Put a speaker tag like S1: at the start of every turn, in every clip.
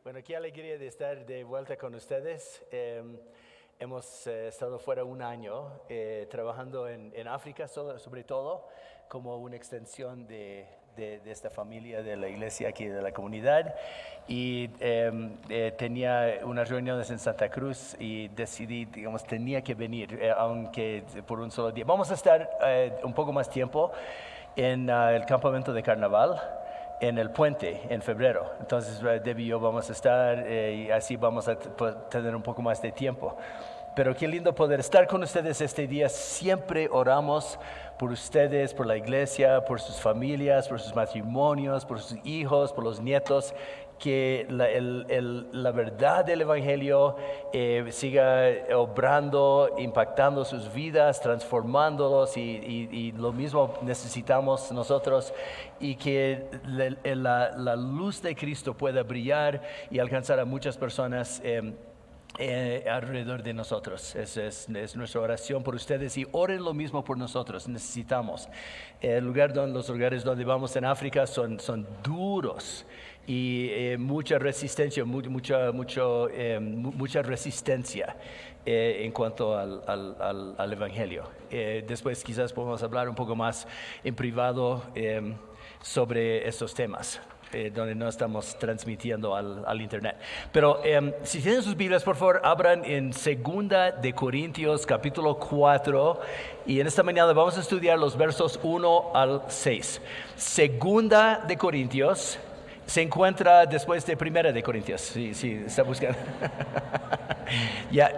S1: Bueno, qué alegría de estar de vuelta con ustedes. Hemos estado fuera un año trabajando en África, sobre todo, como una extensión de esta familia de la iglesia aquí, de la comunidad. Y tenía unas reuniones en Santa Cruz y decidí, tenía que venir, aunque por un solo día. Vamos a estar un poco más tiempo en el campamento de carnaval, en el puente en febrero. Entonces Debbie y yo vamos a estar y así vamos a tener un poco más de tiempo. Pero qué lindo poder estar con ustedes este día. Siempre oramos por ustedes, por la iglesia, por sus familias, por sus matrimonios, por sus hijos, por los nietos. Que la verdad del Evangelio siga obrando, impactando sus vidas, transformándolos y lo mismo necesitamos nosotros, y que la luz de Cristo pueda brillar y alcanzar a muchas personas alrededor de nosotros. Es nuestra oración por ustedes, y oren lo mismo por nosotros. Necesitamos. Los lugares donde vamos en África son duros y mucha resistencia, mucha resistencia en cuanto al Evangelio. Después quizás podemos hablar un poco más en privado sobre estos temas. Donde no estamos transmitiendo al internet. Pero si tienen sus Biblias, por favor, abran en 2 de Corintios capítulo 4, y en esta mañana vamos a estudiar los versos 1 al 6. 2 de Corintios se encuentra después de 1 de Corintios. Sí, está buscando. Ya.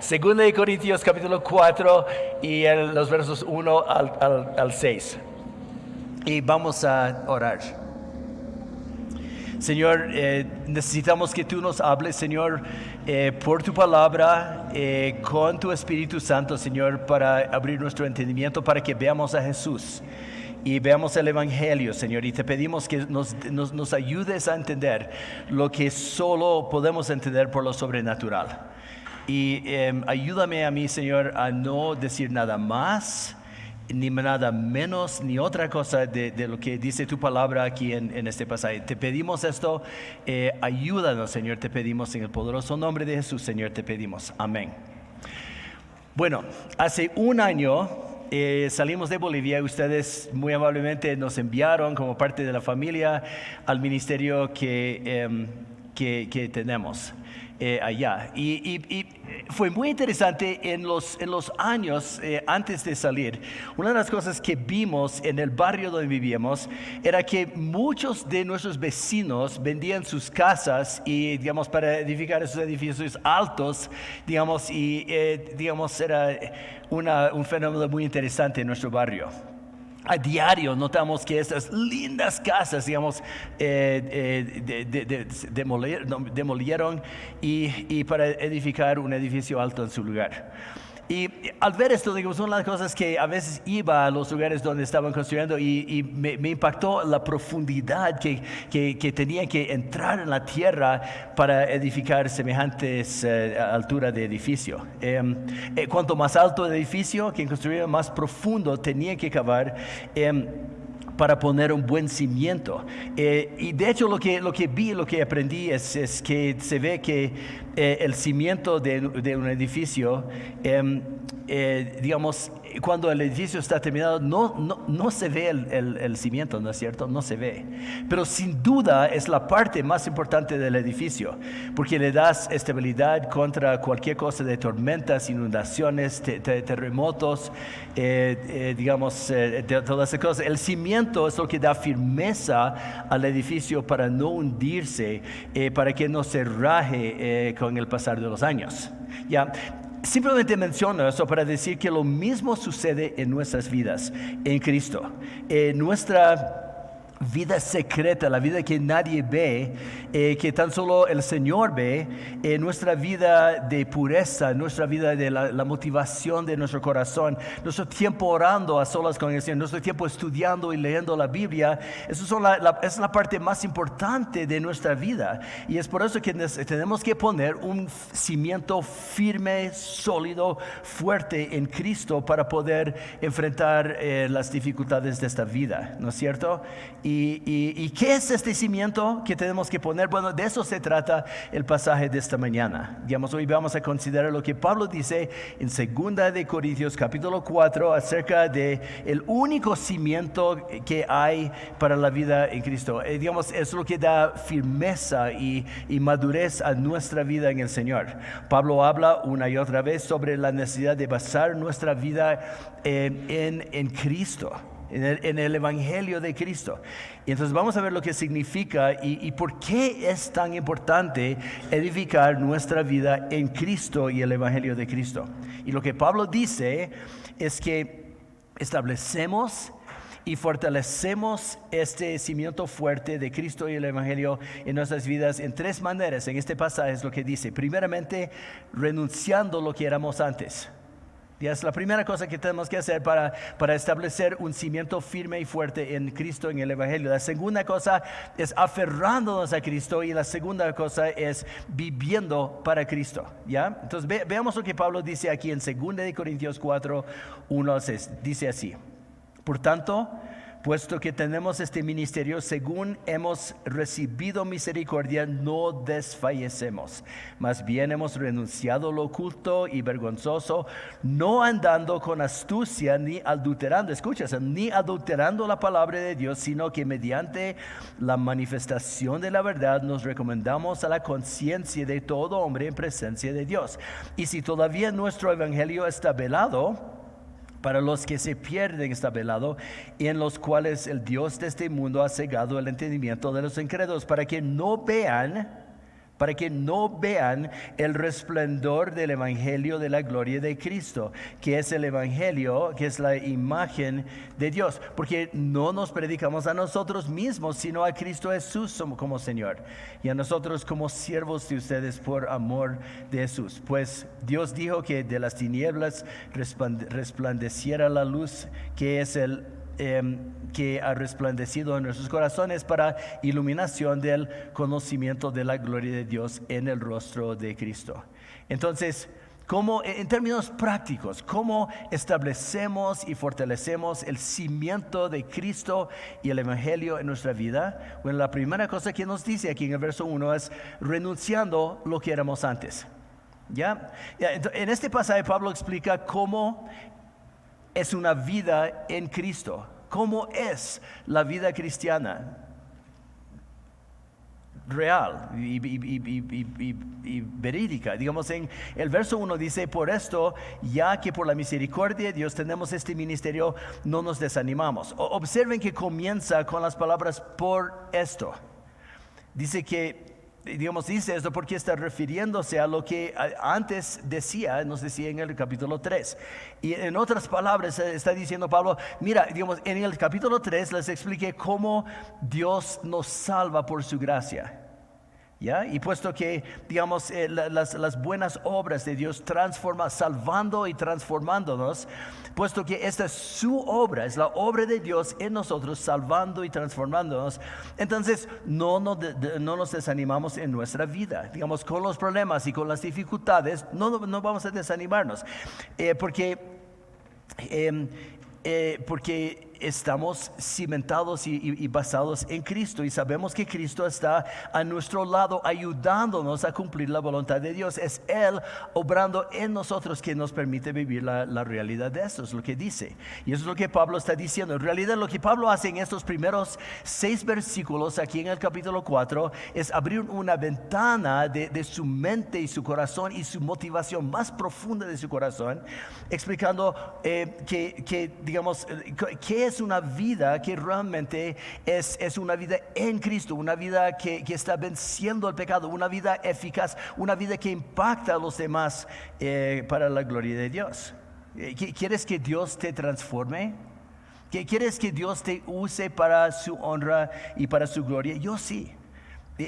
S1: 2 de Corintios capítulo 4 y los versos 1 al 6. Y vamos a orar. Señor, necesitamos que tú nos hables, Señor, por tu palabra, con tu Espíritu Santo, Señor, para abrir nuestro entendimiento, para que veamos a Jesús y veamos el Evangelio, Señor. Y te pedimos que nos ayudes a entender lo que solo podemos entender por lo sobrenatural. Y ayúdame a mí, Señor, a no decir nada más, ni nada menos, ni otra cosa de lo que dice tu palabra aquí en este pasaje. Te pedimos esto, ayúdanos, Señor, te pedimos en el poderoso nombre de Jesús, Señor, te pedimos. Amén. Bueno, hace un año salimos de Bolivia. Ustedes muy amablemente nos enviaron como parte de la familia al ministerio que tenemos allá. Y fue muy interesante en los años antes de salir. Una de las cosas que vimos en el barrio donde vivíamos era que muchos de nuestros vecinos vendían sus casas y, para edificar esos edificios altos, y era un fenómeno muy interesante en nuestro barrio. A diario notamos que estas lindas casas, demolieron y para edificar un edificio alto en su lugar. Y al ver esto, una de las cosas que a veces iba a los lugares donde estaban construyendo y me impactó la profundidad que tenían que entrar en la tierra para edificar semejantes altura de edificio. Cuanto más alto el edificio que construyeron, más profundo tenían que cavar para poner un buen cimiento. Y de hecho lo que vi, lo que aprendí es que se ve que el cimiento de un edificio, cuando el edificio está terminado, no se ve el cimiento, ¿no es cierto? No se ve. Pero sin duda es la parte más importante del edificio, porque le das estabilidad contra cualquier cosa de tormentas, inundaciones, terremotos, todas esas cosas. El cimiento es lo que da firmeza al edificio para no hundirse, para que no se raje con el pasar de los años. ¿Ya? Simplemente menciono eso para decir que lo mismo sucede en nuestras vidas en Cristo. Nuestra vida secreta, la vida que nadie ve, que tan solo el Señor ve, nuestra vida de pureza, nuestra vida de la motivación de nuestro corazón, nuestro tiempo orando a solas con el Señor, nuestro tiempo estudiando y leyendo la Biblia, eso es la parte más importante de nuestra vida. Y es por eso que tenemos que poner un cimiento firme, sólido, fuerte en Cristo para poder enfrentar las dificultades de esta vida, ¿no es cierto? ¿Y qué es este cimiento que tenemos que poner? Bueno, de eso se trata el pasaje de esta mañana. Digamos, hoy vamos a considerar lo que Pablo dice en 2 de Corintios capítulo 4 acerca de el único cimiento que hay para la vida en Cristo. Digamos, es lo que da firmeza y madurez a nuestra vida en el Señor. Pablo habla una y otra vez sobre la necesidad de basar nuestra vida en Cristo. En el Evangelio de Cristo. Y entonces vamos a ver lo que significa y por qué es tan importante edificar nuestra vida en Cristo y el Evangelio de Cristo. Y lo que Pablo dice es que establecemos y fortalecemos este cimiento fuerte de Cristo y el Evangelio en nuestras vidas en 3 maneras. En este pasaje es lo que dice. Primeramente, renunciando lo que éramos antes. Y es la primera cosa que tenemos que hacer para establecer un cimiento firme y fuerte en Cristo, en el Evangelio. La segunda cosa es aferrándonos a Cristo y la segunda cosa es viviendo para Cristo. ¿Ya? Entonces veamos lo que Pablo dice aquí en 2 de Corintios 4, 1 al 6. Dice así: por tanto, puesto que tenemos este ministerio, según hemos recibido misericordia, no desfallecemos. Más bien hemos renunciado a lo oculto y vergonzoso, no andando con astucia ni adulterando, escuchas, ni adulterando la palabra de Dios, sino que mediante la manifestación de la verdad nos recomendamos a la conciencia de todo hombre en presencia de Dios. Y si todavía nuestro evangelio está velado, para los que se pierden está velado, y en los cuales el Dios de este mundo ha cegado el entendimiento de los incrédulos, para que no vean el resplandor del Evangelio de la gloria de Cristo, que es el Evangelio, que es la imagen de Dios. Porque no nos predicamos a nosotros mismos, sino a Cristo Jesús como Señor, y a nosotros como siervos de ustedes por amor de Jesús. Pues Dios dijo que de las tinieblas resplandeciera la luz, que es que ha resplandecido en nuestros corazones para iluminación del conocimiento de la gloria de Dios en el rostro de Cristo. Entonces, en términos prácticos, ¿cómo establecemos y fortalecemos el cimiento de Cristo y el Evangelio en nuestra vida? Bueno, la primera cosa que nos dice aquí en el verso 1 es renunciando lo que éramos antes. ¿Ya? En este pasaje Pablo explica cómo es una vida en Cristo. ¿Cómo es la vida cristiana? Real y verídica. Digamos, en el verso 1 dice: por esto, ya que por la misericordia de Dios tenemos este ministerio, no nos desanimamos. Observen que comienza con las palabras por esto. Dice esto porque está refiriéndose a lo que antes nos decía en el capítulo 3. Y en otras palabras está diciendo Pablo, mira, en el capítulo 3 les expliqué cómo Dios nos salva por su gracia. ¿Ya? Y puesto que, las buenas obras de Dios salvando y transformándonos, puesto que esta es su obra, es la obra de Dios en nosotros, salvando y transformándonos, entonces no nos desanimamos en nuestra vida. Con los problemas y con las dificultades, no vamos a desanimarnos, porque estamos cimentados y basados en Cristo, y sabemos que Cristo está a nuestro lado ayudándonos a cumplir la voluntad de Dios. Es Él obrando en nosotros que nos permite vivir la realidad de eso. Es lo que dice, y eso es lo que Pablo está diciendo. En realidad lo que Pablo hace en estos primeros 6 versículos aquí en el capítulo 4 es abrir una ventana de su mente y su corazón y su motivación más profunda de su corazón, explicando qué es una vida que realmente es una vida en Cristo, una vida que está venciendo el pecado, una vida eficaz, una vida que impacta a los demás para la gloria de Dios. ¿Quieres que Dios te transforme? ¿Quieres que Dios te use para su honra y para su gloria? Yo sí.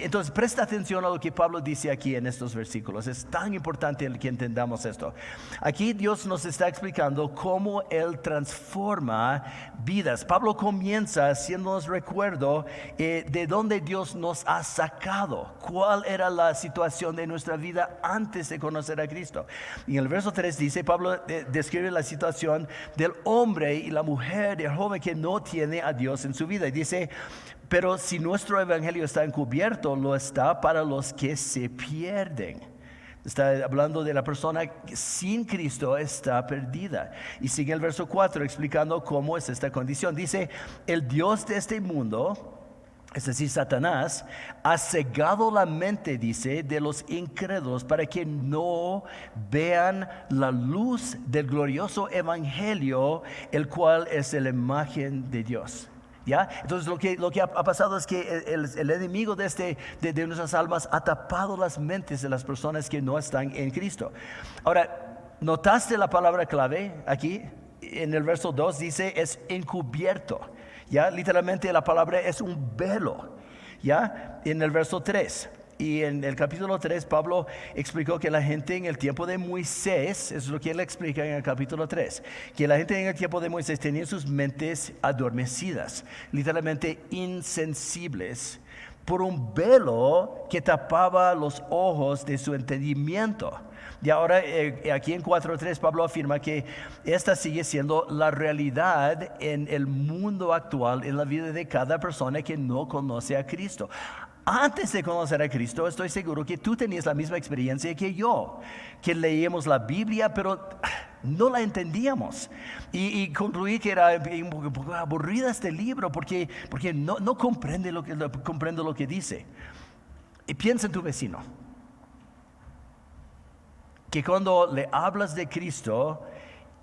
S1: Entonces presta atención a lo que Pablo dice aquí en estos versículos. Es tan importante que entendamos esto. Aquí Dios nos está explicando cómo Él transforma vidas. Pablo comienza haciéndonos recuerdo de dónde Dios nos ha sacado, cuál era la situación de nuestra vida antes de conocer a Cristo. Y en el verso 3 dice, Pablo describe la situación del hombre y la mujer, del joven que no tiene a Dios en su vida. Y dice, Pero si nuestro evangelio está encubierto, lo está para los que se pierden. Está hablando de la persona que sin Cristo está perdida. Y sigue el verso 4 explicando cómo es esta condición. Dice, el Dios de este mundo, es decir, Satanás, ha cegado la mente, dice, de los incrédulos para que no vean la luz del glorioso evangelio, el cual es la imagen de Dios. ¿Ya? Entonces lo que ha pasado es que el enemigo de nuestras almas ha tapado las mentes de las personas que no están en Cristo. Ahora, ¿notaste la palabra clave aquí? En el verso 2 dice, es encubierto. ¿Ya? Literalmente la palabra es un velo, ¿ya? En el verso 3 y en el capítulo 3 Pablo explicó que la gente en el tiempo de Moisés, eso es lo que él explica en el capítulo 3, que la gente en el tiempo de Moisés tenía sus mentes adormecidas, literalmente insensibles, por un velo que tapaba los ojos de su entendimiento. Y ahora aquí en 4.3 Pablo afirma que esta sigue siendo la realidad en el mundo actual, en la vida de cada persona que no conoce a Cristo. Antes de conocer a Cristo, estoy seguro que tú tenías la misma experiencia que yo, que leíamos la Biblia, pero no la entendíamos. Y concluí que era un poco aburrida este libro porque no comprende comprendo lo que dice. Y piensa en tu vecino, que cuando le hablas de Cristo,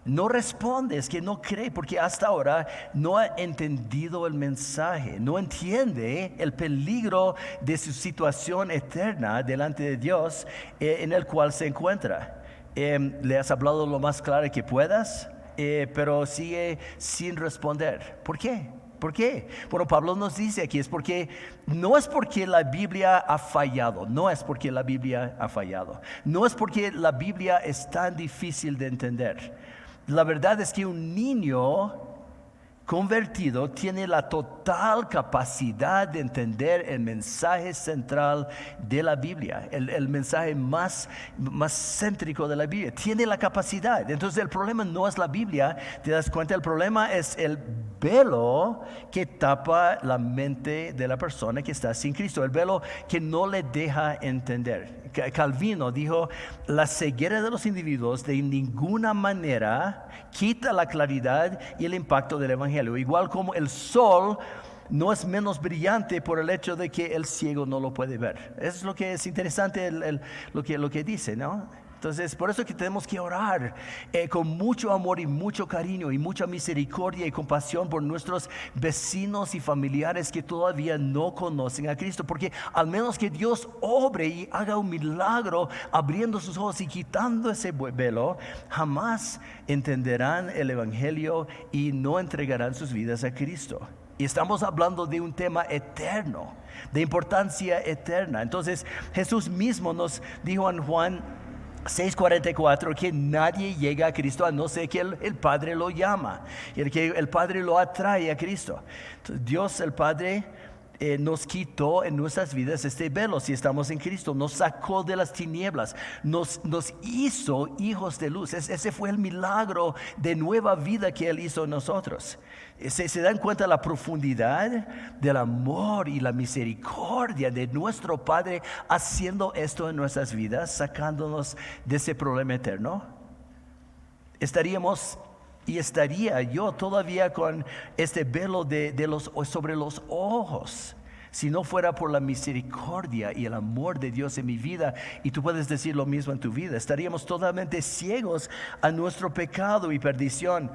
S1: no respondes, que no cree, porque hasta ahora no ha entendido el mensaje, no entiende el peligro de su situación eterna delante de Dios en el cual se encuentra. Le has hablado lo más claro que puedas, pero sigue sin responder. ¿Por qué? ¿Por qué? Bueno, Pablo nos dice aquí, no es porque la Biblia ha fallado, no es porque la Biblia ha fallado, no es porque la Biblia es tan difícil de entender. La verdad es que un niño convertido tiene la total capacidad de entender el mensaje central de la Biblia, el mensaje más céntrico de la Biblia. Tiene la capacidad. Entonces el problema no es la Biblia, ¿te das cuenta? El problema es el velo que tapa la mente de la persona que está sin Cristo, el velo que no le deja entender. Calvino dijo, la ceguera de los individuos de ninguna manera quita la claridad y el impacto del evangelio, igual como el sol no es menos brillante por el hecho de que el ciego no lo puede ver. Eso es lo que es interesante, lo que dice, ¿no? Entonces, por eso que tenemos que orar con mucho amor y mucho cariño y mucha misericordia y compasión por nuestros vecinos y familiares que todavía no conocen a Cristo, porque al menos que Dios obre y haga un milagro abriendo sus ojos y quitando ese velo, jamás entenderán el evangelio y no entregarán sus vidas a Cristo. Y estamos hablando de un tema eterno, de importancia eterna. Entonces, Jesús mismo nos dijo en Juan 6:44 que nadie llega a Cristo a no ser que el Padre lo llama, y que el Padre lo atrae a Cristo. Entonces, Dios el Padre nos quitó en nuestras vidas este velo si estamos en Cristo, nos sacó de las tinieblas, nos hizo hijos de luz. Ese fue el milagro de nueva vida que Él hizo en nosotros. Se dan cuenta la profundidad del amor y la misericordia de nuestro Padre haciendo esto en nuestras vidas, sacándonos de ese problema eterno. Estaría yo todavía con este velo sobre los ojos, si no fuera por la misericordia y el amor de Dios en mi vida. Y tú puedes decir lo mismo en tu vida. Estaríamos totalmente ciegos a nuestro pecado y perdición.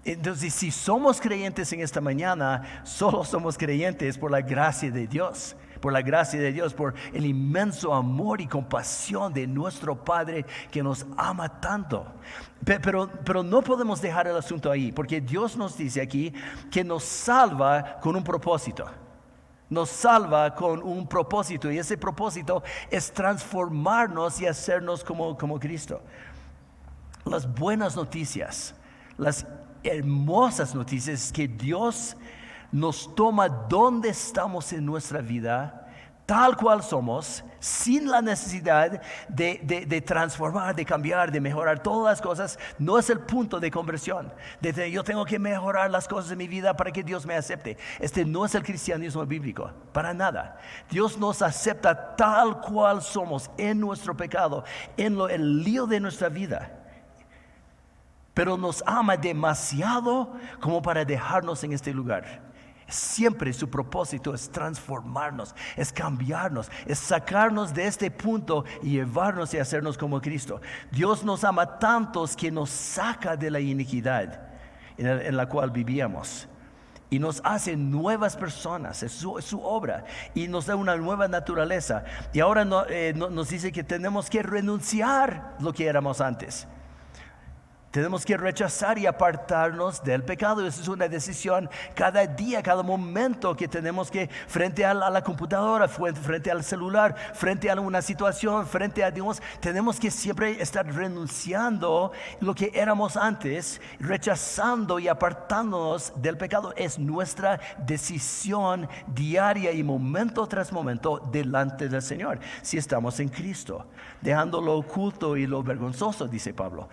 S1: Entonces, si somos creyentes en esta mañana, solo somos creyentes por la gracia de Dios. Por la gracia de Dios, por el inmenso amor y compasión de nuestro Padre que nos ama tanto. Pero no podemos dejar el asunto ahí, porque Dios nos dice aquí que nos salva con un propósito. Nos salva con un propósito, y ese propósito es transformarnos y hacernos como Cristo. Las buenas noticias, las hermosas noticias es que Dios nos toma donde estamos en nuestra vida
S2: tal cual somos, sin la necesidad de transformar, de cambiar, de mejorar todas las cosas, no es el punto de conversión. Yo tengo que mejorar las cosas de mi vida para que Dios me acepte. Este no es el cristianismo bíblico, para nada. Dios nos acepta tal cual somos, en nuestro pecado, en el lío de nuestra vida. Pero nos ama demasiado como para dejarnos en este lugar. Siempre su propósito es transformarnos, es cambiarnos, es sacarnos de este punto y llevarnos y hacernos como Cristo. Dios nos ama tantos que nos saca de la iniquidad en la cual vivíamos y nos hace nuevas personas. Es su obra y nos da una nueva naturaleza. Y ahora nos dice que tenemos que renunciar lo que éramos antes. Tenemos que rechazar y apartarnos del pecado. Esa es una decisión cada día, cada momento que tenemos que, frente a la computadora, frente al celular, frente a una situación, frente a Dios, tenemos que siempre estar renunciando lo que éramos antes, rechazando y apartándonos del pecado. Es nuestra decisión diaria y momento tras momento delante del Señor, si estamos en Cristo, dejando lo oculto y lo vergonzoso, dice Pablo,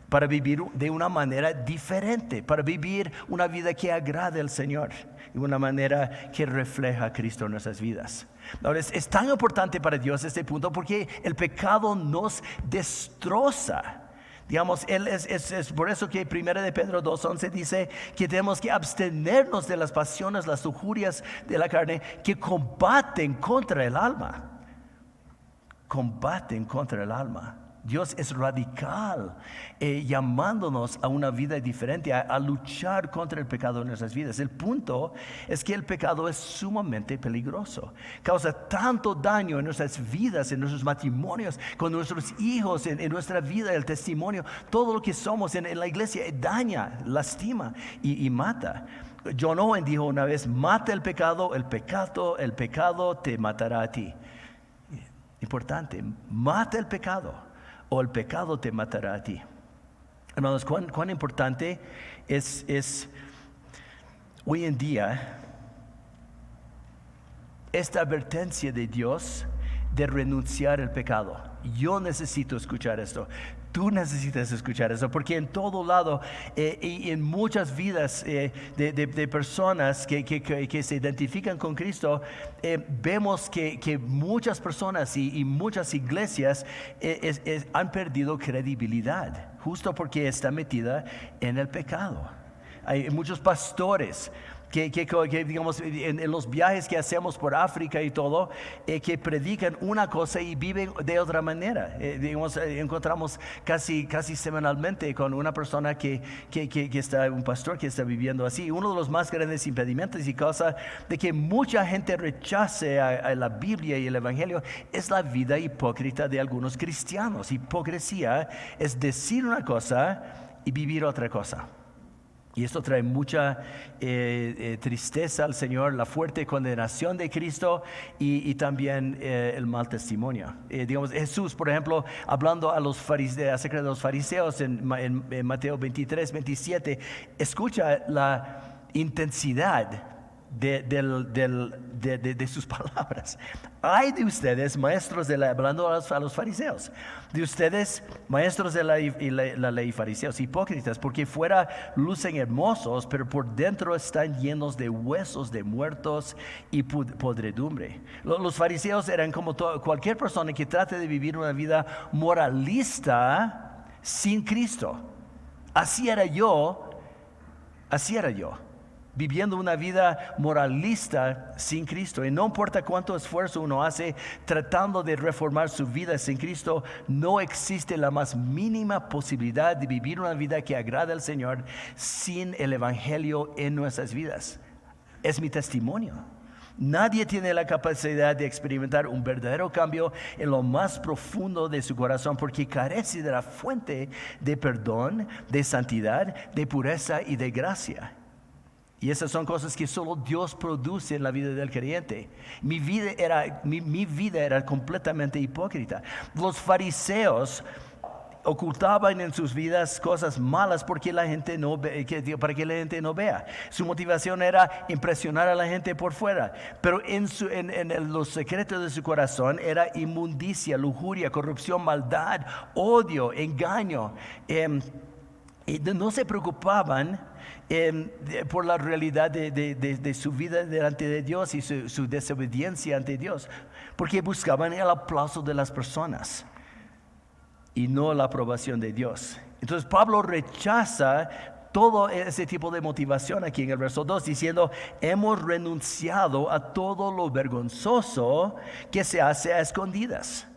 S2: para vivir de una manera diferente, para vivir una vida que agrade al Señor, de una manera que refleja a Cristo en nuestras vidas. Ahora, es tan importante para Dios este punto porque el pecado nos destroza. Digamos, es por eso que 1 de Pedro 2:11 dice que tenemos que abstenernos de las pasiones, las lujurias de la carne que combaten contra el alma. Combaten contra el alma. Dios es radical, llamándonos a una vida diferente, a luchar contra el pecado en nuestras vidas. El punto es que el pecado es sumamente peligroso. Causa tanto daño en nuestras vidas, en nuestros matrimonios, con nuestros hijos, en nuestra vida, el testimonio. Todo lo que somos en la iglesia daña, lastima y mata. John Owen dijo una vez: mata el pecado te matará a ti. Importante, mata el pecado o el pecado te matará a ti. Hermanos, cuán importante es hoy en día esta advertencia de Dios de renunciar al pecado. Yo necesito escuchar esto. Tú necesitas escuchar eso, porque en todo lado y en muchas vidas de personas que se identifican con Cristo, vemos que muchas personas y muchas iglesias han perdido credibilidad, justo porque está metida en el pecado. Hay muchos pastores que digamos, en los viajes que hacemos por África y todo, que predican una cosa y viven de otra manera. Digamos, encontramos casi semanalmente con una persona que está, un pastor que está viviendo así. Uno de los más grandes impedimentos y causa de que mucha gente rechace a la Biblia y el Evangelio es la vida hipócrita de algunos cristianos. Hipocresía es decir una cosa y vivir otra cosa. Y esto trae mucha tristeza al Señor, la fuerte condenación de Cristo y también el mal testimonio. Digamos, Jesús, por ejemplo, hablando acerca de los fariseos en Mateo 23, 27, escucha la intensidad de sus palabras. Ay de ustedes, maestros de la, hablando a los fariseos, de ustedes, maestros de la ley, fariseos, hipócritas, porque fuera lucen hermosos, pero por dentro están llenos de huesos de muertos y podredumbre. Los fariseos eran como cualquier persona que trate de vivir una vida moralista sin Cristo. Así era yo. Viviendo una vida moralista sin Cristo. Y no importa cuánto esfuerzo uno hace tratando de reformar su vida sin Cristo, no existe la más mínima posibilidad de vivir una vida que agrade al Señor sin el Evangelio en nuestras vidas. Es mi testimonio. Nadie tiene la capacidad de experimentar un verdadero cambio en lo más profundo de su corazón porque carece de la fuente de perdón, de santidad, de pureza y de gracia. Y esas son cosas que solo Dios produce en la vida del creyente. Mi vida era completamente hipócrita. Los fariseos ocultaban en sus vidas cosas malas porque la gente para que la gente no vea. Su motivación era impresionar a la gente por fuera, pero en los secretos de su corazón era inmundicia, lujuria, corrupción, maldad, odio, engaño. Y no se preocupaban por la realidad de su vida delante de Dios y su desobediencia ante Dios, porque buscaban el aplauso de las personas y no la aprobación de Dios. Entonces Pablo rechaza todo ese tipo de motivación aquí en el verso 2, diciendo: hemos renunciado a todo lo vergonzoso que se hace a escondidas.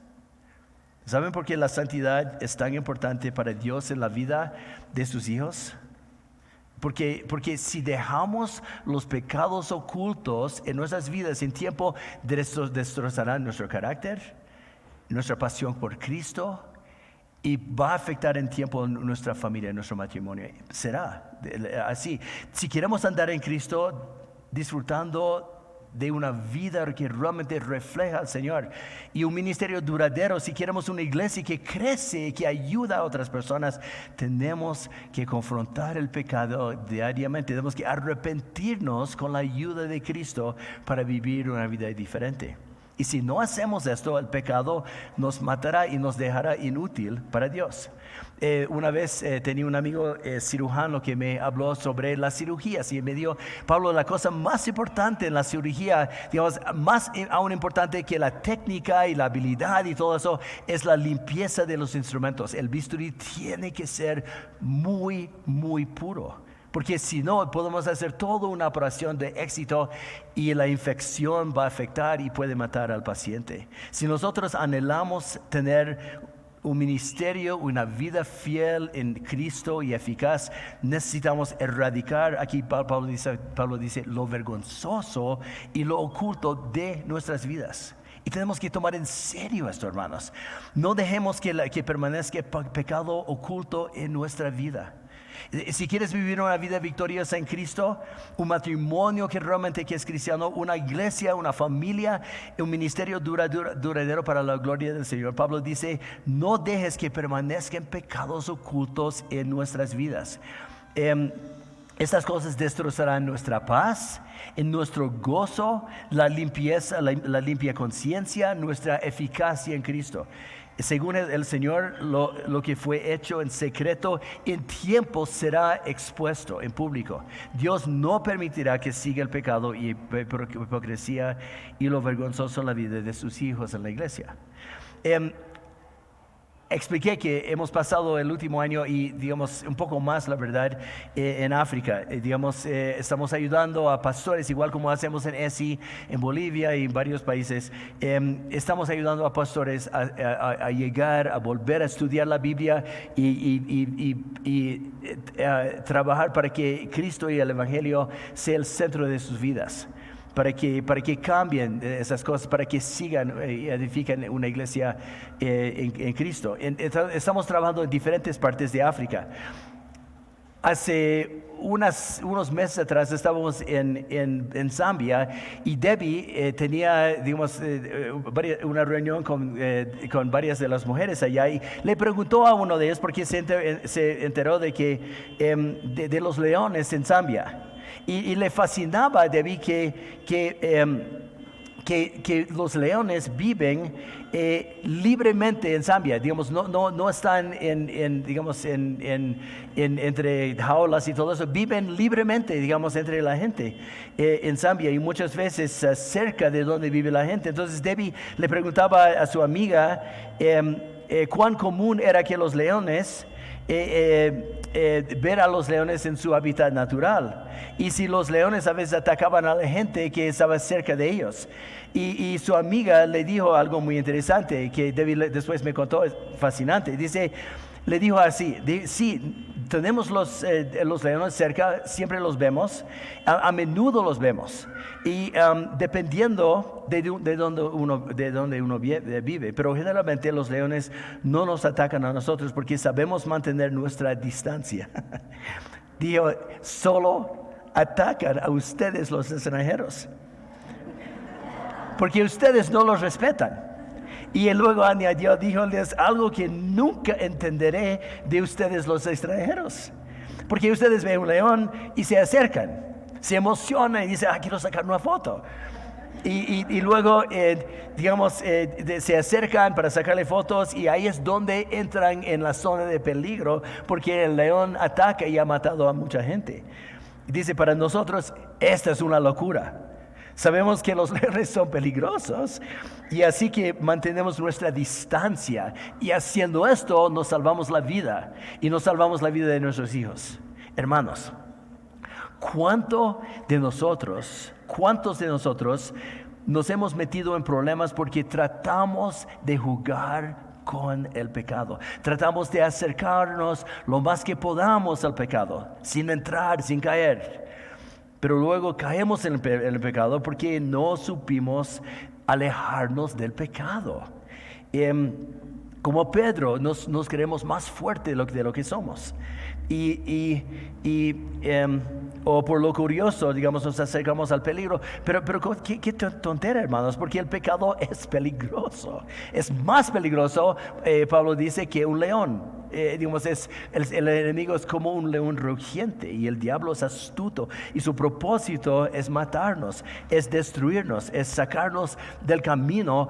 S2: ¿Saben por qué la santidad es tan importante para Dios en la vida de sus hijos? Porque si dejamos los pecados ocultos en nuestras vidas en tiempo, destrozarán nuestro carácter, nuestra pasión por Cristo, y va a afectar en tiempo nuestra familia, nuestro matrimonio. Será así. Si queremos andar en Cristo, disfrutando de una vida que realmente refleja al Señor y un ministerio duradero, si queremos una iglesia que crece y que ayuda a otras personas, tenemos que confrontar el pecado diariamente. Tenemos que arrepentirnos con la ayuda de Cristo para vivir una vida diferente. Y si no hacemos esto, el pecado nos matará y nos dejará inútil para Dios. Una vez tenía un amigo cirujano que me habló sobre las cirugías y me dijo: Pablo, la cosa más importante en la cirugía, digamos, más aún importante que la técnica y la habilidad y todo eso, es la limpieza de los instrumentos. El bisturí tiene que ser muy, muy puro. Porque si no, podemos hacer toda una operación de éxito y la infección va a afectar y puede matar al paciente. Si nosotros anhelamos tener un ministerio, una vida fiel en Cristo y eficaz, necesitamos erradicar, aquí Pablo dice lo vergonzoso y lo oculto de nuestras vidas. Y tenemos que tomar en serio esto, hermanos. No dejemos que permanezca pecado oculto en nuestra vida. Si quieres vivir una vida victoriosa en Cristo, un matrimonio que realmente es cristiano, una iglesia, una familia, un ministerio duradero para la gloria del Señor, Pablo dice: no dejes que permanezcan pecados ocultos en nuestras vidas. Estas cosas destrozarán nuestra paz, en nuestro gozo, la limpieza, la limpia conciencia, nuestra eficacia en Cristo. Según el Señor, lo que fue hecho en secreto en tiempo será expuesto en público. Dios no permitirá que siga el pecado y hipocresía y lo vergonzoso en la vida de sus hijos en la iglesia. Expliqué que hemos pasado el último año y, digamos, un poco más, la verdad, en África. Estamos ayudando a pastores, igual como hacemos en ESI, en Bolivia y en varios países. Estamos ayudando a pastores a llegar, a volver a estudiar la Biblia y trabajar para que Cristo y el Evangelio sea el centro de sus vidas. Para que cambien esas cosas, para que sigan y edifiquen una iglesia en Cristo. Estamos trabajando en diferentes partes de África. Hace unos meses atrás estábamos en Zambia y Debbie tenía, digamos, una reunión con varias de las mujeres allá y le preguntó a uno de ellos porque se enteró de que de los leones en Zambia. Y le fascinaba a Debbie que los leones viven libremente en Zambia. Digamos, no están entre jaulas y todo eso. Viven libremente, digamos, entre la gente en Zambia y muchas veces cerca de donde vive la gente. Entonces Debbie le preguntaba a su amiga cuán común era que los leones ver a los leones en su hábitat natural y si los leones a veces atacaban a la gente que estaba cerca de ellos. Y su amiga le dijo algo muy interesante que Debbie después me contó, es fascinante. Le dijo así: sí, tenemos los leones cerca, siempre los vemos, a menudo los vemos, y dependiendo de donde uno vive, pero generalmente los leones no nos atacan a nosotros porque sabemos mantener nuestra distancia. Dijo: solo atacan a ustedes los extranjeros, porque ustedes no los respetan. Y luego añadió, díjoles algo que nunca entenderé de ustedes los extranjeros. Porque ustedes ven un león y se acercan, se emocionan y dicen, quiero sacar una foto. Y luego, se acercan para sacarle fotos y ahí es donde entran en la zona de peligro porque el león ataca y ha matado a mucha gente. Dice, para nosotros esta es una locura. Sabemos que los leones son peligrosos y así que mantenemos nuestra distancia y haciendo esto nos salvamos la vida y nos salvamos la vida de nuestros hijos. Hermanos, ¿cuántos de nosotros nos hemos metido en problemas porque tratamos de jugar con el pecado? Tratamos de acercarnos lo más que podamos al pecado, sin entrar, sin caer. Pero luego caemos en el pecado porque no supimos alejarnos del pecado. Como Pedro, nos creemos más fuertes de lo que somos. O por lo curioso, nos acercamos al peligro. Pero qué tontera, hermanos, porque el pecado es peligroso. Es más peligroso, Pablo dice, que un león. El enemigo es como un león rugiente y el diablo es astuto y su propósito es matarnos, es destruirnos, es sacarnos del camino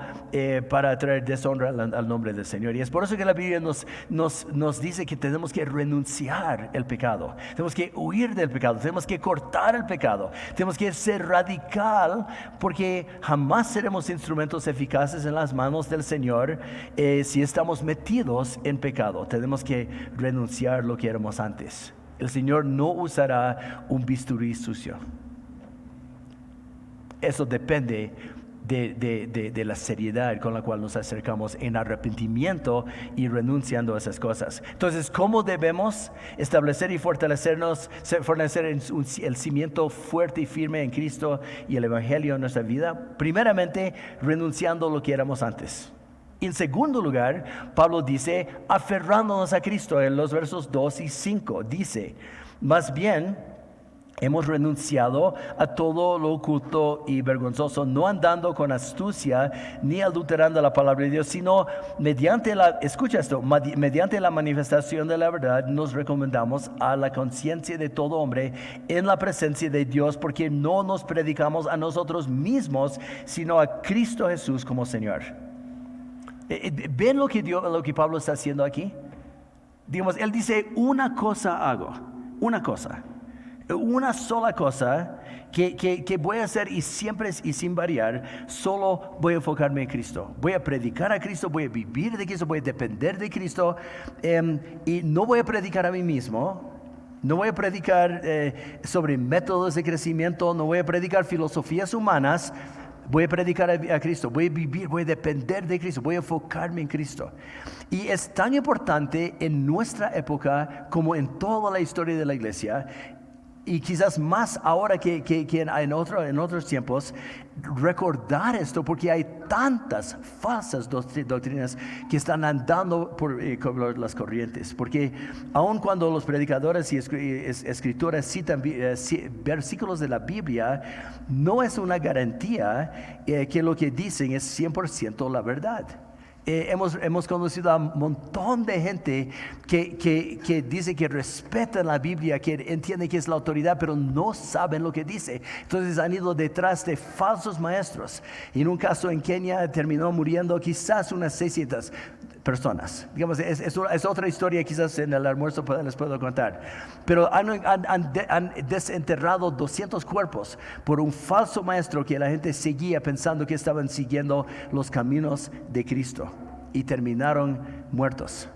S2: para traer deshonra al nombre del Señor. Y es por eso que la Biblia nos dice que tenemos que renunciar el pecado, tenemos que huir del pecado, tenemos que cortar el pecado, tenemos que ser radical porque jamás seremos instrumentos eficaces en las manos del Señor si estamos metidos en pecado. Tenemos que renunciar lo que éramos antes. El Señor no usará un bisturí sucio. Eso depende de la seriedad con la cual nos acercamos en arrepentimiento y renunciando a esas cosas. Entonces, ¿cómo debemos establecer y fortalecer el cimiento fuerte y firme en Cristo y el Evangelio en nuestra vida? Primeramente, renunciando a lo que éramos antes. En segundo lugar, Pablo dice, aferrándonos a Cristo. En los versos 2 y 5 dice, más bien hemos renunciado a todo lo oculto y vergonzoso, no andando con astucia ni adulterando la palabra de Dios, sino mediante la manifestación de la verdad nos recomendamos a la conciencia de todo hombre en la presencia de Dios, porque no nos predicamos a nosotros mismos, sino a Cristo Jesús como Señor. ¿Ven lo que Pablo está haciendo aquí? Él dice, una cosa hago, una sola cosa que voy a hacer y siempre y sin variar, solo voy a enfocarme en Cristo. Voy a predicar a Cristo, voy a vivir de Cristo, voy a depender de Cristo y no voy a predicar a mí mismo. No voy a predicar sobre métodos de crecimiento, no voy a predicar filosofías humanas. Voy a predicar a Cristo, voy a vivir, voy a depender de Cristo, voy a enfocarme en Cristo. Y es tan importante en nuestra época como en toda la historia de la iglesia, y quizás más ahora que en otros tiempos, recordar esto, porque hay tantas falsas doctrinas que están andando por las corrientes. Porque aun cuando los predicadores y escritores citan versículos de la Biblia, no es una garantía que lo que dicen es 100% la verdad. Hemos conocido a un montón de gente que dice que respetan la Biblia, que entiende que es la autoridad, pero no saben lo que dice. Entonces han ido detrás de falsos maestros. Y en un caso en Kenia terminó muriendo quizás unas 600 personas. Es otra historia, quizás en el almuerzo les puedo contar. Pero han desenterrado 200 cuerpos por un falso maestro que la gente seguía pensando que estaban siguiendo los caminos de Cristo. Y terminaron muertos.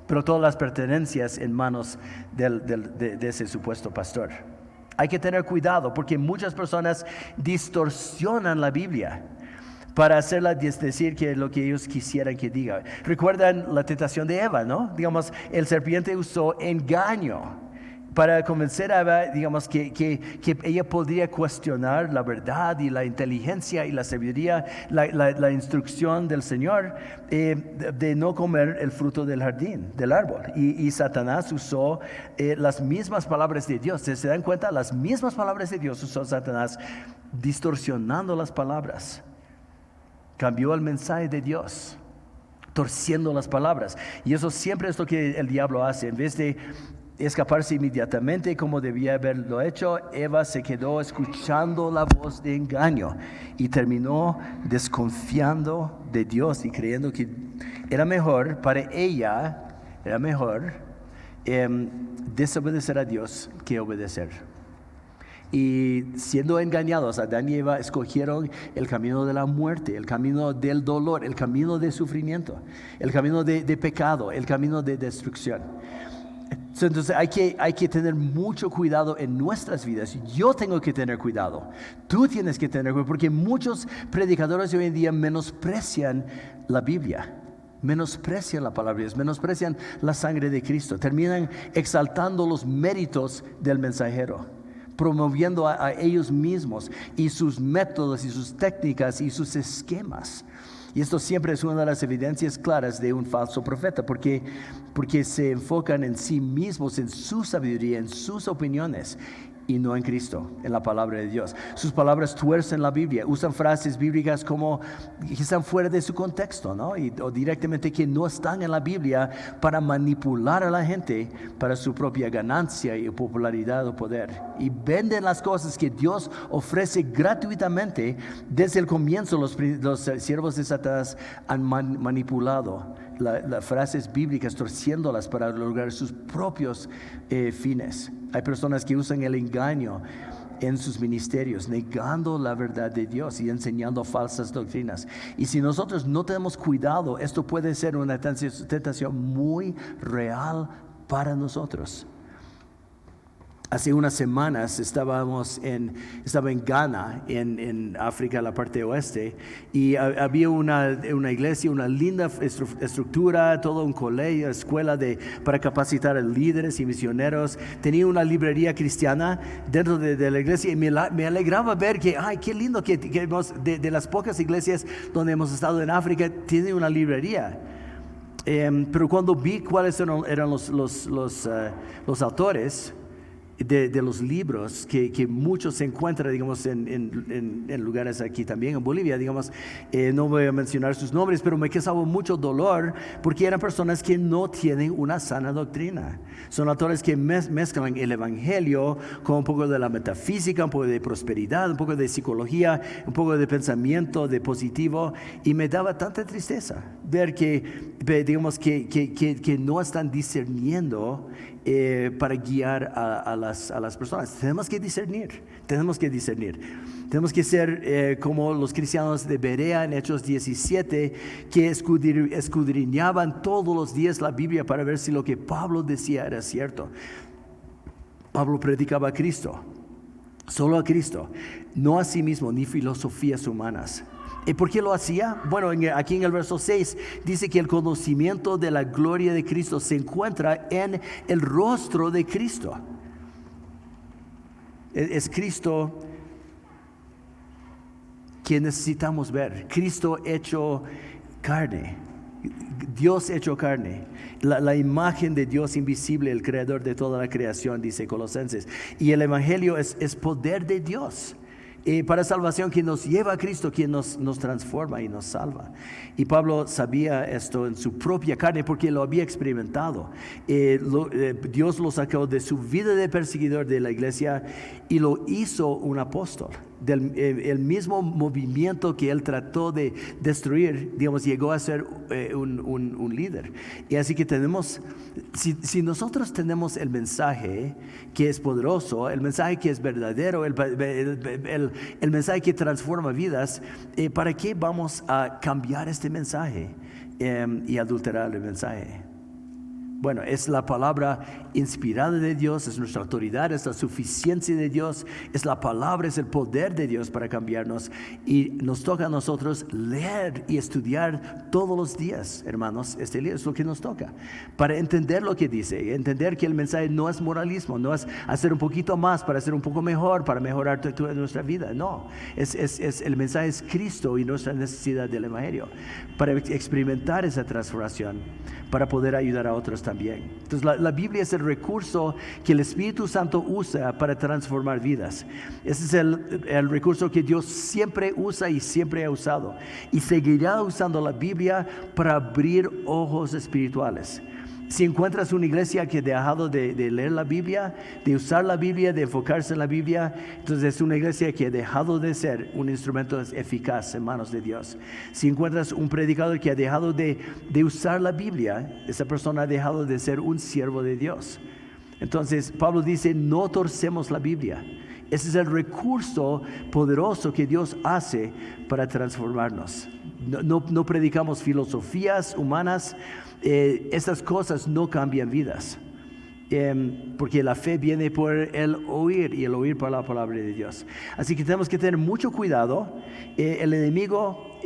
S2: Pero todas las pertenencias en manos de ese supuesto pastor. Hay que tener cuidado porque muchas personas distorsionan la Biblia para hacerla decir que lo que ellos quisieran que diga. Recuerdan la tentación de Eva, ¿no? El serpiente usó engaño para convencer a Eva, que ella podría cuestionar la verdad y la inteligencia y la sabiduría, la instrucción del Señor de no comer el fruto del jardín, del árbol. Y Satanás usó las mismas palabras de Dios. ¿Se dan cuenta? Las mismas palabras de Dios usó Satanás, distorsionando las palabras. cambió el mensaje de Dios, torciendo las palabras. Y eso siempre es lo que el diablo hace. En vez de escaparse inmediatamente como debía haberlo hecho, Eva se quedó escuchando la voz de engaño y terminó desconfiando de Dios y creyendo que era mejor para ella, desobedecer a Dios que obedecer. Y siendo engañados, Adán y Eva escogieron el camino de la muerte, el camino del dolor, el camino de sufrimiento, el camino de pecado, el camino de destrucción. Entonces hay que tener mucho cuidado en nuestras vidas. Yo tengo que tener cuidado. Tú tienes que tener cuidado, porque muchos predicadores hoy en día menosprecian la Biblia. Menosprecian la palabra de Dios, menosprecian la sangre de Cristo. Terminan exaltando los méritos del mensajero, promoviendo a ellos mismos y sus métodos y sus técnicas y sus esquemas. Y esto siempre es una de las evidencias claras de un falso profeta, porque se enfocan en sí mismos, en su sabiduría, en sus opiniones, y no en Cristo, en la palabra de Dios. Sus palabras tuercen la Biblia, usan frases bíblicas como que están fuera de su contexto, ¿no? O directamente que no están en la Biblia, para manipular a la gente para su propia ganancia y popularidad o poder. Y venden las cosas que Dios ofrece gratuitamente. Desde el comienzo los siervos de Satanás han manipulado las frases bíblicas, torciéndolas para lograr sus propios fines. Hay personas que usan el engaño en sus ministerios, negando la verdad de Dios y enseñando falsas doctrinas. Y si nosotros no tenemos cuidado, esto puede ser una tentación muy real para nosotros. Hace unas semanas estaba en Ghana, en África, la parte oeste, y había una iglesia, una linda estructura, todo un colegio, escuela para capacitar a líderes y misioneros. Tenía una librería cristiana dentro de la iglesia, y me alegraba ver que, ay, qué lindo que de las pocas iglesias donde hemos estado en África, tiene una librería. Pero cuando vi cuáles eran los autores de los libros que muchos se encuentran, digamos, en lugares aquí también, en Bolivia, digamos, no voy a mencionar sus nombres, pero me causaba mucho dolor porque eran personas que no tienen una sana doctrina. Son autores que mezclan el evangelio con un poco de la metafísica, un poco de prosperidad, un poco de psicología, un poco de pensamiento de positivo, y me daba tanta tristeza ver que digamos que no están discerniendo para guiar a las personas. Tenemos que discernir. Tenemos que ser como los cristianos de Berea en Hechos 17, que escudriñaban todos los días la Biblia para ver si lo que Pablo decía era cierto. Pablo predicaba a Cristo, solo a Cristo, no a sí mismo, ni filosofías humanas. ¿Y por qué lo hacía? Bueno, aquí en el verso 6 dice que el conocimiento de la gloria de Cristo se encuentra en el rostro de Cristo. Es Cristo que necesitamos ver. Cristo hecho carne. Dios hecho carne. La imagen de Dios invisible, el creador de toda la creación, dice Colosenses. Y el evangelio es poder de Dios. Para salvación, que nos lleva a Cristo, quien nos transforma y nos salva. Y Pablo sabía esto en su propia carne porque lo había experimentado. Dios lo sacó de su vida de perseguidor de la iglesia y lo hizo un apóstol. El mismo movimiento que él trató de destruir, digamos, llegó a ser un líder. Y así que si nosotros tenemos el mensaje que es poderoso, el mensaje que es verdadero, el mensaje que transforma vidas, ¿para qué vamos a cambiar este mensaje y adulterar el mensaje? Bueno, es la palabra inspirada de Dios, es nuestra autoridad, es la suficiencia de Dios, es la palabra, es el poder de Dios para cambiarnos. Y nos toca a nosotros leer y estudiar todos los días, hermanos. Este libro es lo que nos toca, para entender lo que dice, entender que el mensaje no es moralismo, no es hacer un poquito más para ser un poco mejor, para mejorar nuestra vida. No, el mensaje es Cristo y nuestra necesidad del evangelio, para experimentar esa transformación, para poder ayudar a otros también. también. Entonces la Biblia es el recurso que el Espíritu Santo usa para transformar vidas. Ese es el recurso que Dios siempre usa y siempre ha usado. Y seguirá usando la Biblia para abrir ojos espirituales. Si encuentras una iglesia que ha dejado de leer la Biblia, de usar la Biblia, de enfocarse en la Biblia, entonces es una iglesia que ha dejado de ser un instrumento eficaz en manos de Dios. Si encuentras un predicador que ha dejado de usar la Biblia, esa persona ha dejado de ser un siervo de Dios. Entonces Pablo dice, no torcemos la Biblia. Ese es el recurso poderoso que Dios hace para transformarnos. No predicamos filosofías humanas. Estas cosas no cambian vidas, porque la fe viene por el oír y el oír por la palabra de Dios. Así que tenemos que tener mucho cuidado. El enemigo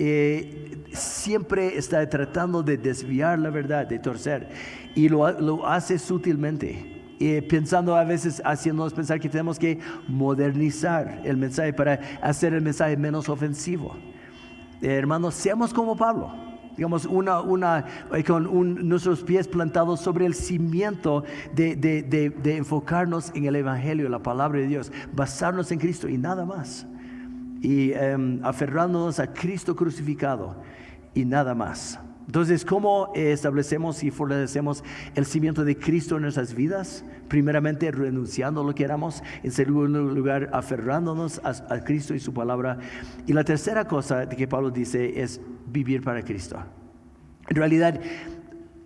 S2: siempre está tratando de desviar la verdad, de torcer, y lo hace sutilmente. Pensando a veces, haciéndonos pensar que tenemos que modernizar el mensaje para hacer el mensaje menos ofensivo. Hermanos, seamos como Pablo. Digamos, con nuestros pies plantados sobre el cimiento de enfocarnos en el Evangelio, la palabra de Dios, basarnos en Cristo y nada más. Y aferrándonos a Cristo crucificado y nada más. Entonces, ¿cómo establecemos y fortalecemos el cimiento de Cristo en nuestras vidas? Primeramente, renunciando a lo que éramos. En segundo lugar, aferrándonos a Cristo y su palabra. Y la tercera cosa que Pablo dice es vivir para Cristo. En realidad,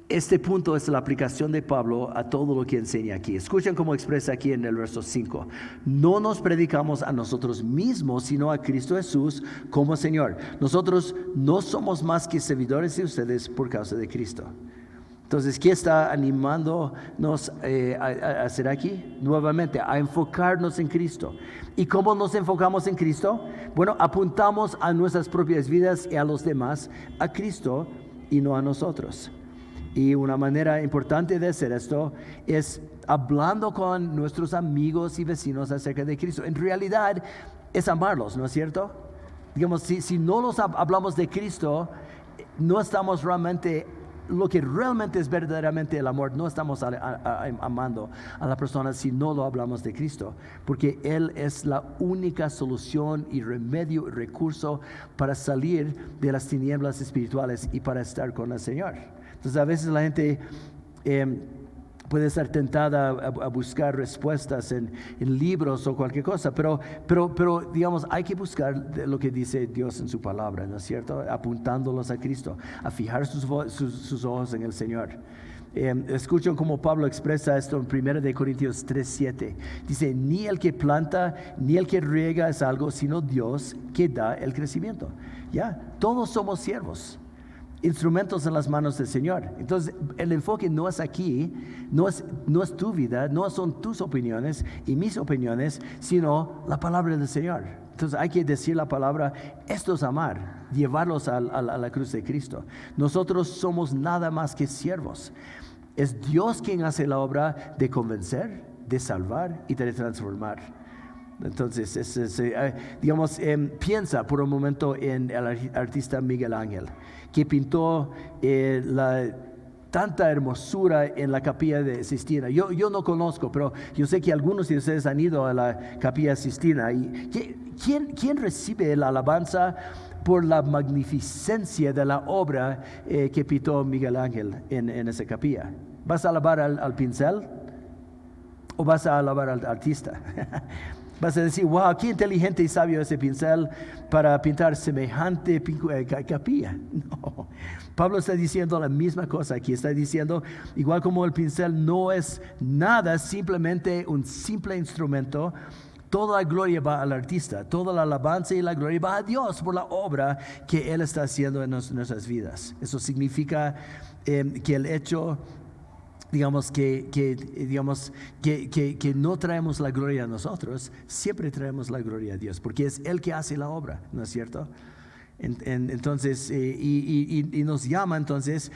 S2: este punto es la aplicación de Pablo a todo lo que enseña aquí. Escuchen cómo expresa aquí en el verso 5. No nos predicamos a nosotros mismos, sino a Cristo Jesús como Señor. Nosotros no somos más que servidores de ustedes por causa de Cristo. Entonces, ¿qué está animándonos a hacer aquí? Nuevamente, a enfocarnos en Cristo. ¿Y cómo nos enfocamos en Cristo? Bueno, apuntamos a nuestras propias vidas y a los demás, a Cristo y no a nosotros. Y una manera importante de hacer esto es hablando con nuestros amigos y vecinos acerca de Cristo. En realidad es amarlos, ¿no es cierto? Digamos, si no los hablamos de Cristo, no estamos realmente, lo que realmente es verdaderamente el amor, no estamos amando a la persona si no lo hablamos de Cristo, porque Él es la única solución y remedio y recurso para salir de las tinieblas espirituales y para estar con el Señor. Entonces a veces la gente puede estar tentada a buscar respuestas en libros o cualquier cosa, pero digamos, hay que buscar lo que dice Dios en su palabra, ¿no es cierto? Apuntándolos a Cristo, a fijar sus ojos en el Señor. Escuchen cómo Pablo expresa esto en 1 Corintios 3:7. Dice, ni el que planta ni el que riega es algo, sino Dios que da el crecimiento. Ya, todos somos siervos, instrumentos en las manos del Señor. Entonces el enfoque no es aquí, no es tu vida, no son tus opiniones y mis opiniones, sino la palabra del Señor. Entonces hay que decir la palabra, esto es amar, llevarlos a la cruz de Cristo. Nosotros somos nada más que siervos. Es Dios quien hace la obra de convencer, de salvar y de transformar. Entonces, digamos, piensa por un momento en el artista Miguel Ángel, que pintó tanta hermosura en la Capilla de Sistina. Yo no conozco, pero yo sé que algunos de ustedes han ido a la Capilla Sistina. Y ¿quién recibe la alabanza por la magnificencia de la obra que pintó Miguel Ángel en esa capilla? ¿Vas a alabar al pincel o vas a alabar al artista? Vas a decir, wow, qué inteligente y sabio ese pincel para pintar semejante capilla. No, Pablo está diciendo la misma cosa aquí. Está diciendo, igual como el pincel no es nada, simplemente un simple instrumento, toda la gloria va al artista, toda la alabanza y la gloria va a Dios por la obra que Él está haciendo en nuestras vidas. Eso significa que el hecho, digamos que no traemos la gloria a nosotros, siempre traemos la gloria a Dios, porque es Él que hace la obra, ¿no es cierto? Entonces, y nos llama entonces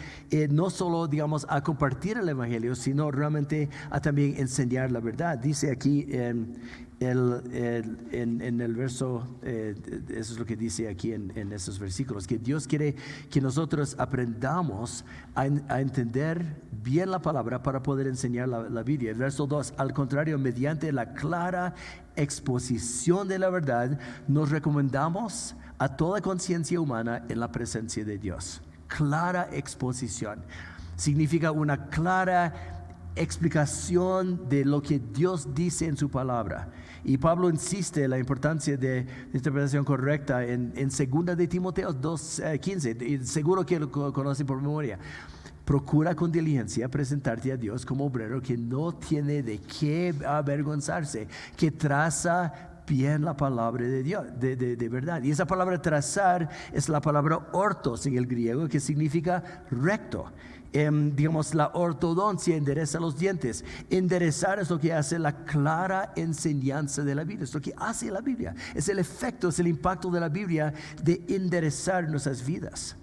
S2: no solo, digamos, a compartir el Evangelio, sino realmente a también enseñar la verdad. Dice aquí en el verso, eso es lo que dice aquí en esos versículos, que Dios quiere que nosotros aprendamos a entender bien la palabra para poder enseñar la Biblia. El verso 2, al contrario, mediante la clara exposición de la verdad, nos recomendamos a toda conciencia humana en la presencia de Dios. Clara exposición significa una clara explicación de lo que Dios dice en su palabra. Y Pablo insiste en la importancia de interpretación correcta en 2 de Timoteo 2:15. Seguro que lo conocen por memoria. Procura con diligencia presentarte a Dios como obrero que no tiene de qué avergonzarse, que traza bien la palabra de Dios, de verdad. Y esa palabra trazar es la palabra ortos en el griego, que significa recto. Digamos, la ortodoncia endereza los dientes. Enderezar es lo que hace la clara enseñanza de la Biblia. Es lo que hace la Biblia. Es el efecto, es el impacto de la Biblia de enderezar nuestras vidas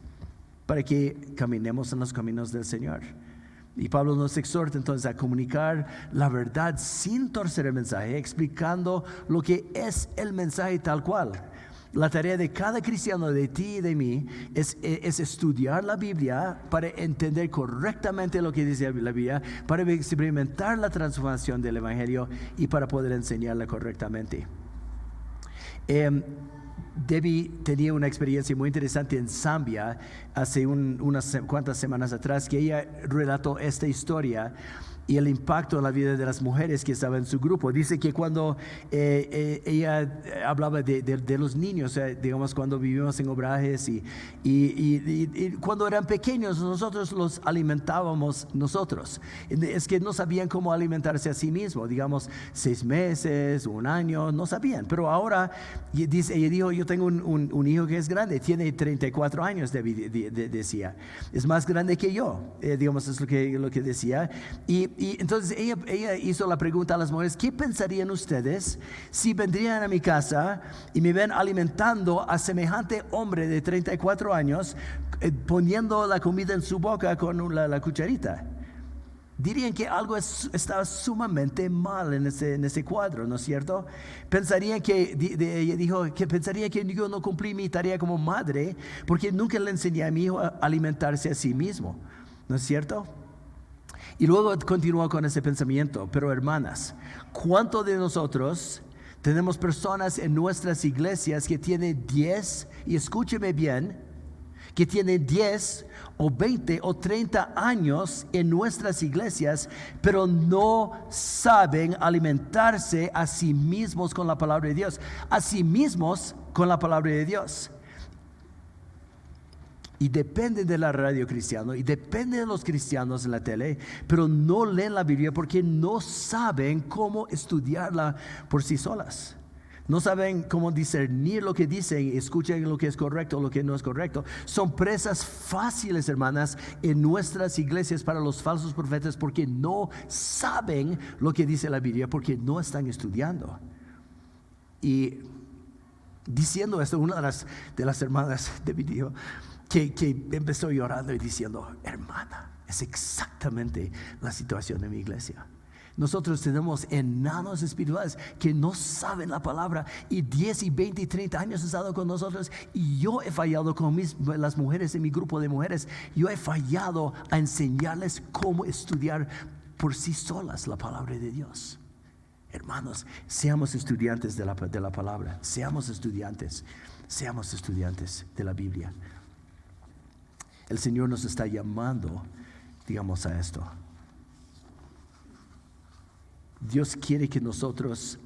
S2: para que caminemos en los caminos del Señor. Y Pablo nos exhorta entonces a comunicar la verdad sin torcer el mensaje, explicando lo que es el mensaje tal cual. La tarea de cada cristiano, de ti y de mí, es estudiar la Biblia para entender correctamente lo que dice la Biblia, para experimentar la transformación del Evangelio y para poder enseñarla correctamente. Debbie tenía una experiencia muy interesante en Zambia hace unas cuantas semanas atrás, que ella relató esta historia y el impacto en la vida de las mujeres que estaban en su grupo. Dice que cuando ella hablaba de los niños, digamos, cuando vivimos en obrajes y cuando eran pequeños, nosotros los alimentábamos nosotros. Es que no sabían cómo alimentarse a sí mismos, digamos, 6 meses, 1 año, no sabían. Pero ahora, dice, ella dijo, yo tengo un hijo que es grande, tiene 34 años, decía. Es más grande que yo, digamos, es lo que decía. Y entonces ella hizo la pregunta a las mujeres: ¿qué pensarían ustedes si vendrían a mi casa y me ven alimentando a semejante hombre de 34 años, poniendo la comida en su boca con la cucharita? Dirían que algo estaba sumamente mal en ese cuadro, ¿no es cierto? Pensarían ella dijo que pensaría que yo no cumplí mi tarea como madre porque nunca le enseñé a mi hijo a alimentarse a sí mismo, ¿no es cierto? Y luego continuó con ese pensamiento: pero hermanas, ¿cuántos de nosotros tenemos personas en nuestras iglesias que tienen 10, y escúcheme bien, que tienen 10 o 20 o 30 años en nuestras iglesias, pero no saben alimentarse a sí mismos con la palabra de Dios? A sí mismos con la palabra de Dios. Y dependen de la radio cristiana, y dependen de los cristianos en la tele, pero no leen la Biblia porque no saben cómo estudiarla por sí solas. No saben cómo discernir lo que dicen, escuchen lo que es correcto o lo que no es correcto. Son presas fáciles, hermanas, en nuestras iglesias para los falsos profetas, porque no saben lo que dice la Biblia, porque no están estudiando. Y diciendo esto, una de las hermanas de mi dijo que empezó llorando y diciendo: hermana, es exactamente la situación de mi iglesia. Nosotros tenemos enanos espirituales que no saben la palabra, y 10 y 20 y 30 años han estado con nosotros, y yo he fallado con las mujeres en mi grupo de mujeres. Yo he fallado a enseñarles cómo estudiar por sí solas la palabra de Dios. Hermanos, seamos estudiantes de la palabra, seamos estudiantes de la Biblia. El Señor nos está llamando, digamos, a esto. Dios quiere que nosotros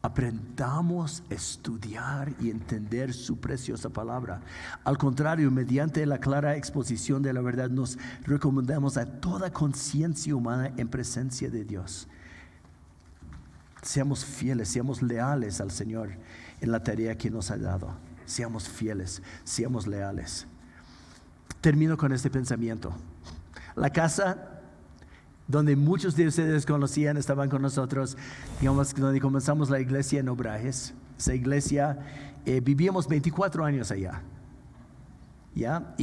S2: aprendamos a estudiar y entender su preciosa palabra. Al contrario, mediante la clara exposición de la verdad, nos recomendamos a toda conciencia humana en presencia de Dios. Seamos fieles, seamos leales al Señor en la tarea que nos ha dado. Seamos fieles, seamos leales. Termino con este pensamiento. La casa donde muchos de ustedes conocían, estaban con nosotros, digamos, donde comenzamos la iglesia en Obrajes. Esa iglesia, vivíamos 24 años allá. ¿ya?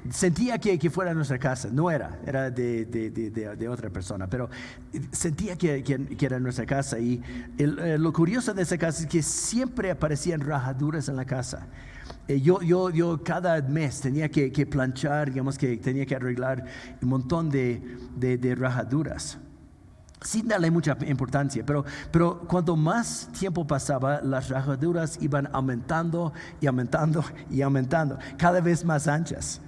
S2: Sentía que fuera nuestra casa. No era de otra persona, pero sentía que era nuestra casa. Y lo curioso de esa casa es que siempre aparecían rajaduras en la casa. Yo cada mes tenía que planchar, digamos que tenía que arreglar un montón de rajaduras, sin darle mucha importancia, pero cuanto más tiempo pasaba, las rajaduras iban aumentando y aumentando y aumentando, cada vez más anchas.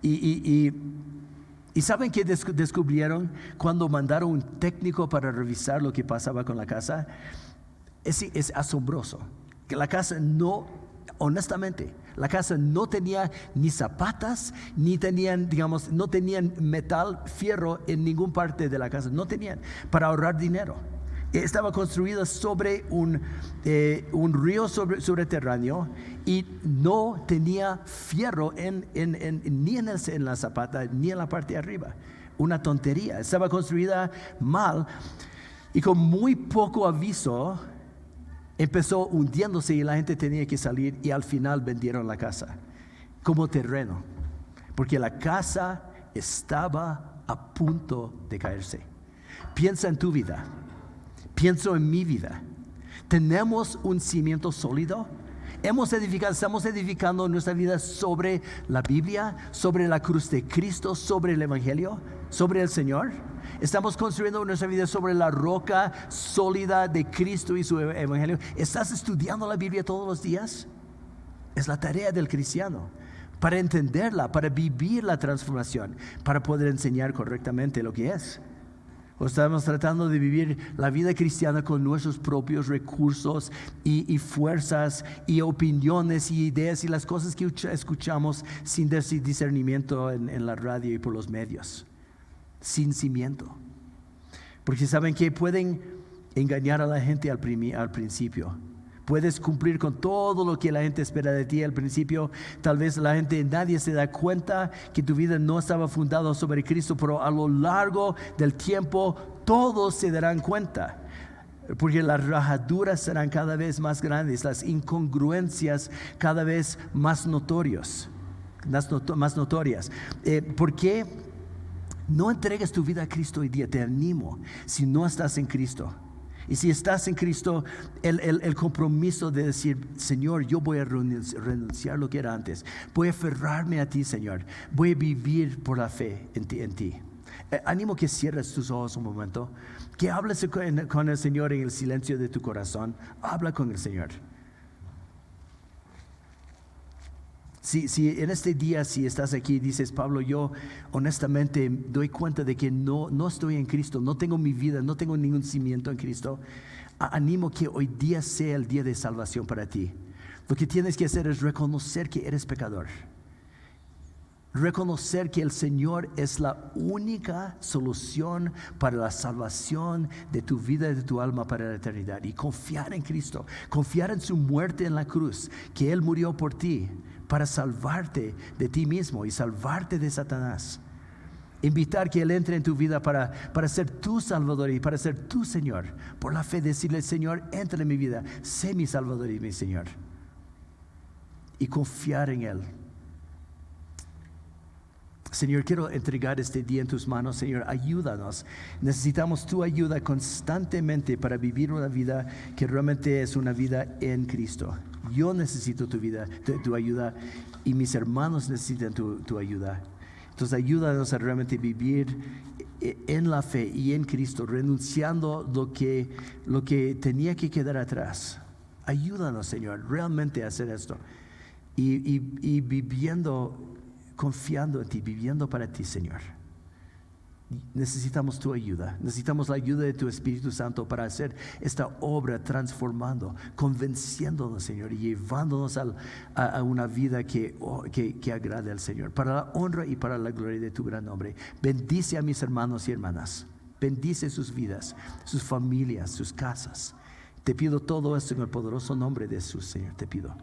S2: Y ¿saben qué descubrieron cuando mandaron un técnico para revisar lo que pasaba con la casa? Es asombroso. Que la casa honestamente, la casa no tenía ni zapatas, ni tenían, no tenían metal, fierro en ninguna parte de la casa. No tenían, para ahorrar dinero. Estaba construida sobre un río subterráneo y no tenía fierro ni en la zapata ni en la parte de arriba. Una tontería. Estaba construida mal y con muy poco aviso empezó hundiéndose y la gente tenía que salir, y al final vendieron la casa como terreno porque la casa estaba a punto de caerse. Piensa en tu vida. Pienso en mi vida. ¿Tenemos un cimiento sólido? Estamos edificando nuestra vida sobre la Biblia, sobre la cruz de Cristo, sobre el Evangelio, sobre el Señor. Estamos construyendo nuestra vida sobre la roca sólida de Cristo y su Evangelio. ¿Estás estudiando la Biblia todos los días? Es la tarea del cristiano, para entenderla, para vivir la transformación, para poder enseñar correctamente lo que es. O estamos tratando de vivir la vida cristiana con nuestros propios recursos y fuerzas y opiniones y ideas y las cosas que escuchamos sin discernimiento en la radio y por los medios, sin cimiento. Porque saben que pueden engañar a la gente al principio. Puedes cumplir con todo lo que la gente espera de ti al principio. Tal vez nadie se da cuenta que tu vida no estaba fundada sobre Cristo, pero a lo largo del tiempo todos se darán cuenta. Porque las rajaduras serán cada vez más grandes, las incongruencias cada vez más notorias. ¿Por qué no entregues tu vida a Cristo hoy día? Te animo, si no estás en Cristo. Y si estás en Cristo, el compromiso de decir: Señor, yo voy a renunciar a lo que era antes. Voy a aferrarme a ti, Señor. Voy a vivir por la fe en ti. Animo que cierres tus ojos un momento, que hables con el Señor en el silencio de tu corazón. Habla con el Señor. Si en este día, si estás aquí y dices: Pablo, yo honestamente doy cuenta de que no estoy en Cristo, no tengo mi vida, no tengo ningún cimiento en Cristo, animo que hoy día sea el día de salvación para ti. Lo que tienes que hacer es reconocer que eres pecador, reconocer que el Señor es la única solución para la salvación de tu vida y de tu alma para la eternidad, y confiar en Cristo, confiar en su muerte en la cruz, que Él murió por ti para salvarte de ti mismo y salvarte de Satanás. Invitar que Él entre en tu vida para ser tu Salvador y para ser tu Señor. Por la fe decirle: Señor, entra en mi vida, sé mi Salvador y mi Señor. Y confiar en Él. Señor, quiero entregar este día en tus manos. Señor, ayúdanos. Necesitamos tu ayuda constantemente para vivir una vida que realmente es una vida en Cristo. Yo necesito tu ayuda, y mis hermanos necesitan tu ayuda. Entonces ayúdanos a realmente vivir en la fe y en Cristo, renunciando lo que tenía que quedar atrás. Ayúdanos, Señor, realmente a hacer esto y viviendo, confiando en ti, viviendo para ti, Señor. Necesitamos tu ayuda, necesitamos la ayuda de tu Espíritu Santo para hacer esta obra, transformando, convenciéndonos, Señor, y llevándonos a una vida que agrade al Señor, para la honra y para la gloria de tu gran nombre. Bendice a mis hermanos y hermanas, bendice sus vidas, sus familias, sus casas. Te pido todo esto en el poderoso nombre de Jesús, Señor, te pido.